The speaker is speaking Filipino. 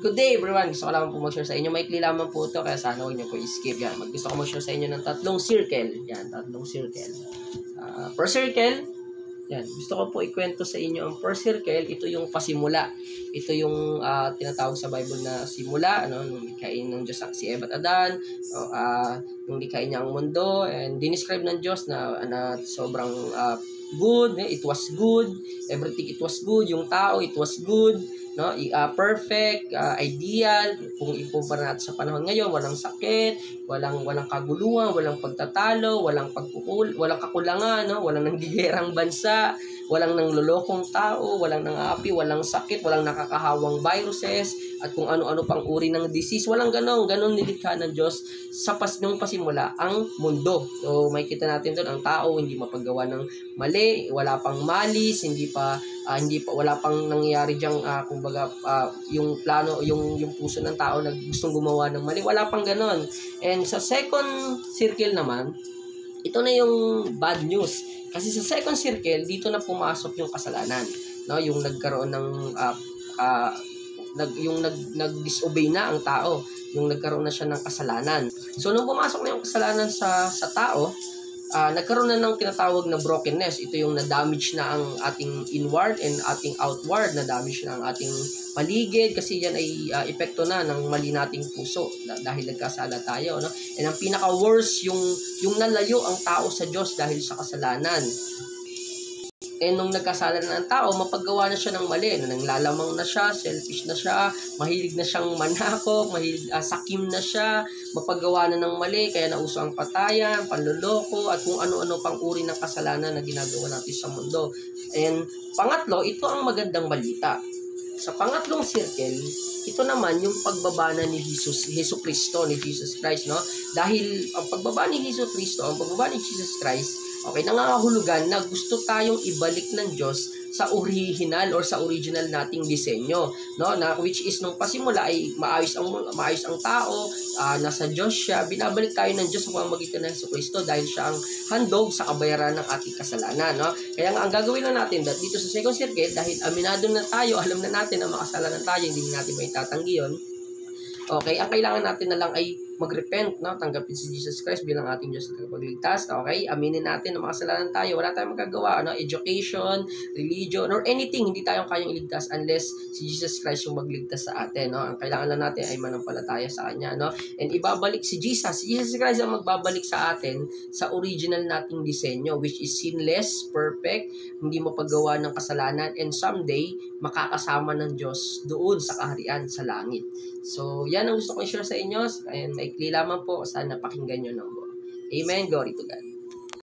Good day everyone! Gusto ko lang po mag-share sa inyo. Maikli lamang po ito, kaya sana huwag niyo po i-skip. Yan. Gusto ko mag-share sa inyo ng 3 circle. Yan, 3 circle. Per circle, yan. Gusto ko po ikwento sa inyo ang per circle. Ito yung pasimula. Ito yung tinatawag sa Bible na simula. Ano, nung likhain ng Diyos si Eva at Adan. Nung likhain niya ang mundo. And dinescribe ng Diyos na sobrang good. It was good. Everything it was good. Yung tao, it was good. No, perfect, ideal. Kung ikumpara natin sa panahon ngayon, walang sakit, walang kaguluhan, walang pagtatalo, walang kakulangan, no, walang nanggigerang bansa, walang nanglolokong tao, walang nang-aapi, walang sakit, walang nakakahawang viruses, at kung ano-ano pang uri ng disease. Walang ganon nilikha ng Diyos nung pasimula ang mundo. So makikita natin doon ang tao hindi mapagawa ng mali, wala pang malis, wala pang nangyayari diyang kumbaga yung plano, yung puso ng tao na gustong gumawa ng mali, wala pang ganon. And sa second circle naman, ito na yung bad news. Kasi sa second circle, dito na pumasok yung kasalanan. No, yung nagkaroon ng nag-disobey na ang tao, yung nagkaroon na siya ng kasalanan. So nung pumasok na yung kasalanan sa tao, nagkaroon na ng tinatawag na brokenness. Ito yung na-damage na ang ating inward and ating outward, na-damage na ang ating paligid, kasi yan ay epekto na ng mali nating puso dahil nagkasala tayo, no? And ang pinaka-worst, yung nalayo ang tao sa Diyos dahil sa kasalanan. And nung nagkasala na ng tao, mapaggawa na siya ng mali. Nanglalamang na siya, selfish na siya, mahilig na siyang manakop, sakim na siya, mapaggawa na ng mali, kaya nauso ang patayan, panloloko, at kung ano-ano pang uri ng kasalanan na ginagawa natin sa mundo. And pangatlo, ito ang magandang balita. Sa pangatlong circle, ito naman yung pagbaba na ni Jesus Christ, no? Dahil ang pagbaba ni Jesus Christ, okay, nangangahulugan na gusto tayong ibalik ng Diyos sa original or sa original nating disenyo, no? Na which is nung pasimula ay maayos ang tao, nasa Diyos siya, binabalik tayo ng Diyos sa pamamagitan ng Jesucristo dahil siya ang handog sa kabayaran ng ating kasalanan, no? Kaya nga ang gagawin lang natin dito sa second circle, dahil aminado na tayo, alam na natin na makasalanan tayo, hindi natin may tatanggi yun. Okay, ang kailangan natin na lang ay mag-repent, no? Tanggapin si Jesus Christ bilang ating Diyos at tagapagligtas. Okay, aminin natin na makasalanan tayo, wala tayong magagawa, no? Education, religion, or anything, hindi tayo kayang iligtas unless si Jesus Christ yung magligtas sa atin, no? Ang kailangan lang natin ay manampalataya sa Kanya, no? And ibabalik si Jesus Christ ang magbabalik sa atin sa original nating disenyo, which is sinless, perfect, hindi mapagawa ng kasalanan, and someday makakasama ng Diyos doon sa kaharian sa langit. So, yan ang gusto ko i-share sa inyo. And maikli lamang po. Sana pakinggan nyo ng buo. Amen. Glory to God.